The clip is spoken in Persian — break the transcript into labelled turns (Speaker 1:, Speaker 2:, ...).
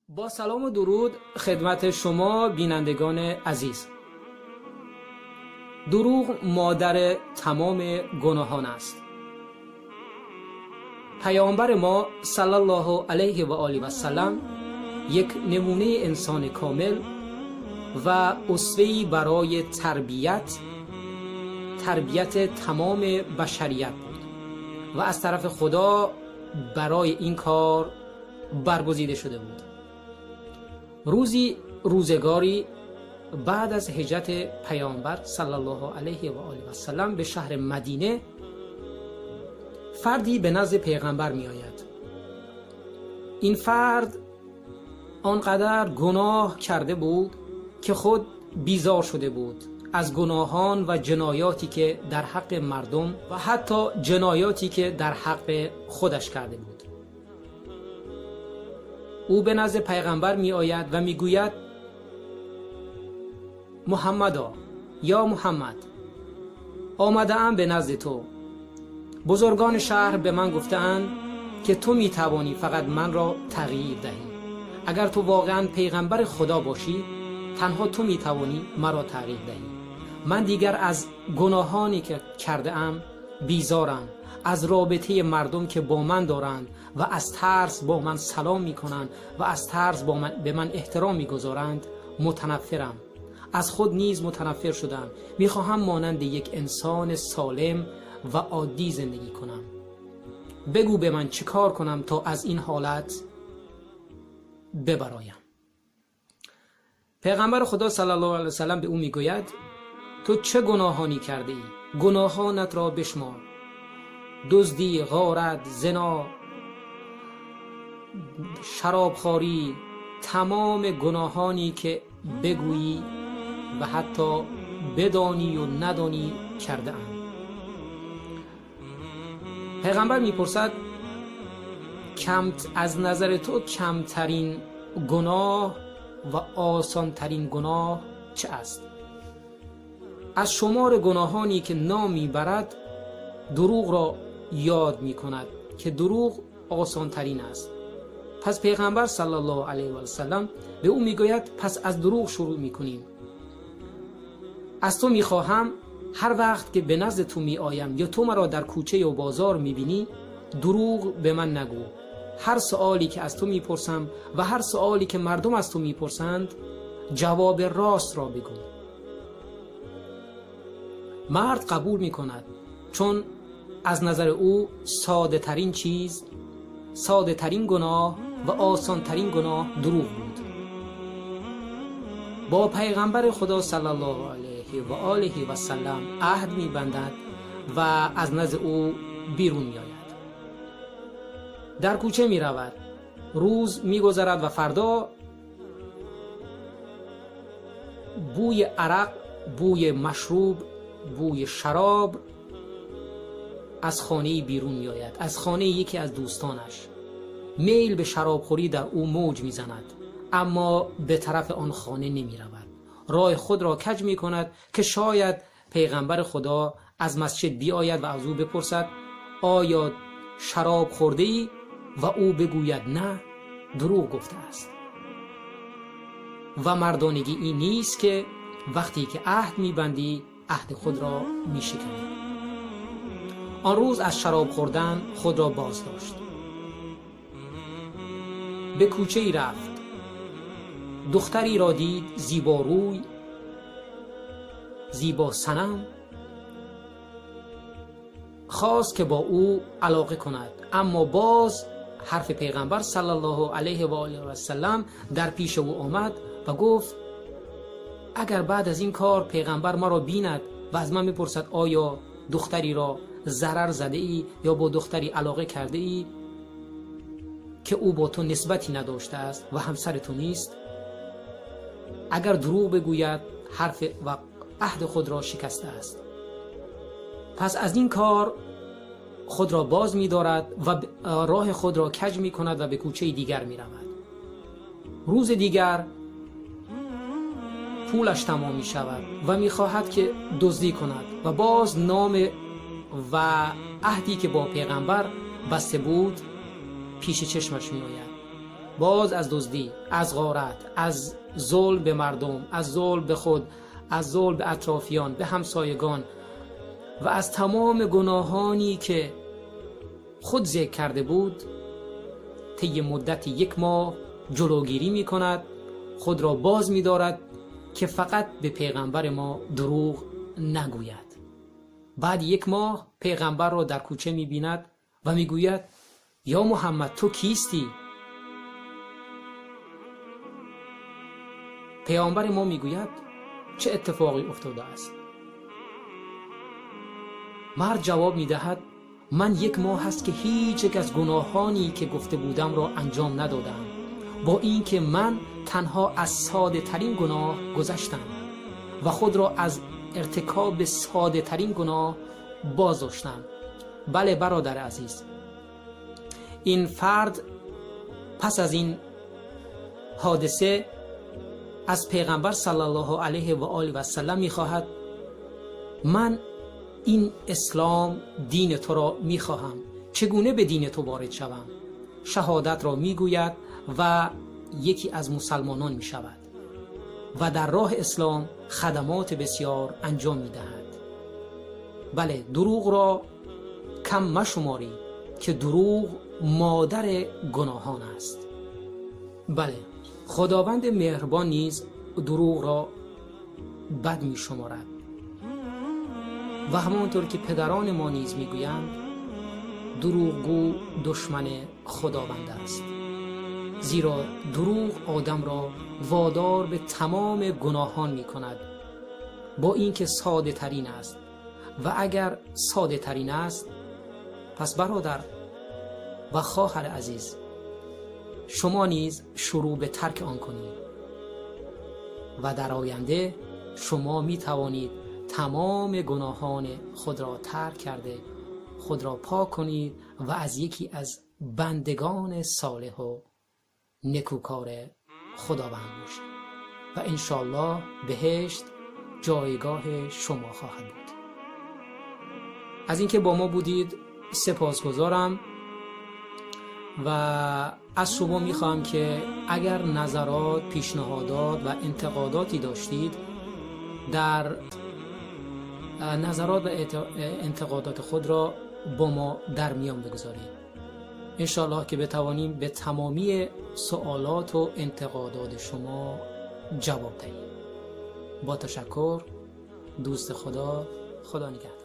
Speaker 1: با سلام و درود خدمت شما بینندگان عزیز. دروغ مادر تمام گناهان است. پیامبر ما صلی الله علیه و آله و سلم یک نمونه انسان کامل و اسوه‌ای برای تربیت تمام بشریت بود و از طرف خدا برای این کار برگزیده شده بود. روزگاری بعد از هجرت پیامبر صلی الله علیه و آله و سلم به شهر مدینه، فردی به نزد پیغمبر می آید. این فرد آنقدر گناه کرده بود که خود بیزار شده بود از گناهان و جنایاتی که در حق مردم و حتی جنایاتی که در حق خودش کرده بود. او به نزد پیغمبر می آید و می گوید: محمدا، یا محمد، آمده ام به نزد تو. بزرگان شهر به من گفتند که تو می توانی فقط من را تغییر دهی. اگر تو واقعا پیغمبر خدا باشی، تنها تو می توانی مرا تغییر دهی. من دیگر از گناهانی که کرده ام بیزارم، از رابطه مردم که با من دارند و از ترس با من سلام می کنند و از ترس به من احترام می گذارند متنفرم. از خود نیز متنفر شدم. می خواهم مانند یک انسان سالم و عادی زندگی کنم. بگو به من چه کار کنم تا از این حالت ببرایم. پیغمبر خدا صلی الله علیه و سلم به او می گوید: تو چه گناهانی کرده ای؟ گناهانت را بشمار. دزدی، غارت، زنا، شرابخواری، تمام گناهانی که بگویی و حتی بدانی و ندانی کرده ام. پیغمبر میپرسد: از نظر تو کمترین گناه و آسانترین گناه چه است؟ از شمار گناهانی که نام میبرد دروغ را یاد می کند که دروغ آسان ترین است. پس پیغمبر صلی الله علیه و سلم به او می گوید: پس از دروغ شروع می کنیم. از تو می خواهم هر وقت که به نزد تو می آیم یا تو مرا در کوچه و بازار می بینی، دروغ به من نگو. هر سوالی که از تو می پرسم و هر سوالی که مردم از تو می پرسند، جواب راست را بگو. مرد قبول می کند، چون از نظر او ساده ترین چیز، ساده ترین گناه و آسان ترین گناه دروغ بود. با پیغمبر خدا صلی الله علیه و آله و سلم عهد می بندد و از نزد او بیرون می آید. در کوچه می رود. روز می گذرد و فردا بوی عرق، بوی مشروب، بوی شراب از خانه بیرون می آید. از خانه یکی از دوستانش. میل به شرابخوری در او موج می زند، اما به طرف آن خانه نمی رود. راه خود را کج می کند که شاید پیغمبر خدا از مسجد بیاید و از او بپرسد: آیا شراب خورده ای؟ و او بگوید: نه، دروغ گفته است. و مردانگی این نیست که وقتی که عهد می بندی عهد خود را می شکنی. آن روز از شراب خوردن خود را باز داشت. به کوچه ای رفت. دختری را دید، زیبا روی، زیبا سنم. خواست که با او علاقه کند، اما باز حرف پیغمبر صلی الله علیه و آله و سلم در پیش او آمد و گفت: اگر بعد از این کار پیغمبر ما را بیند و از من میپرسد آیا دختری را ضرر زده ای یا با دختری علاقه کرده ای که او با تو نسبتی نداشته است و همسر تو نیست، اگر دروغ بگوید حرف و عهد خود را شکسته است. پس از این کار خود را باز می دارد و راه خود را کج می کند و به کوچه دیگر می رود. روز دیگر پولش تمام می شود و می خواهد که دزدی کند و باز نام و عهدی که با پیغمبر بسته بود پیش چشمش می آید. باز از دزدی، از غارت، از ظلم به مردم، از ظلم به خود، از ظلم به اطرافیان، به همسایگان و از تمام گناهانی که خود ذکر کرده بود طی مدت 1 ماه جلوگیری می کند، خود را باز می دارد که فقط به پیغمبر ما دروغ نگوید. بعد 1 ماه پیغمبر را در کوچه می بیند و می گوید یا محمد تو کیستی؟ پیامبر ما می گوید چه اتفاقی افتاده است؟ مرد جواب می دهد من 1 ماه هست که هیچ یک از گناهانی که گفته بودم را انجام ندادم، با اینکه من تنها از ساده ترین گناه گذشتم و خود را از ارتکاب ساده ترین گناه باز داشتم. بله برادر عزیز، این فرد پس از این حادثه از پیغمبر صلی الله علیه و آله و سلم می‌خواهد من این اسلام دین تو را می‌خواهم، چگونه به دین تو وارد شوم؟ شهادت را میگوید و یکی از مسلمانان میشود و در راه اسلام خدمات بسیار انجام میدهد. بله دروغ را کم مشمارید که دروغ مادر گناهان است. بله خداوند مهربان نیز دروغ را بد می شمارد و همانطور که پدران ما نیز می گویند دروغگو دشمن خداوند است، زیرا دروغ آدم را وادار به تمام گناهان می کند با اینکه ساده ترین است و اگر ساده ترین است پس برادر و خواهر عزیز شما نیز شروع به ترک آن کنید و در آینده شما می توانید تمام گناهان خود را ترک کرده خود را پاک کنید و از یکی از بندگان صالح و نکوکار خداوند باشید و انشالله بهشت جایگاه شما خواهد بود. از اینکه با ما بودید سپاسگزارم و از شما میخوام که اگر نظرات، پیشنهادات و انتقاداتی داشتید در نظرات و انتقادات خود را با ما در میان بگذارید، انشالله که بتوانیم به تمامی سوالات و انتقادات شما جواب دهیم. با تشکر، دوست خدا، خدا نگهدار.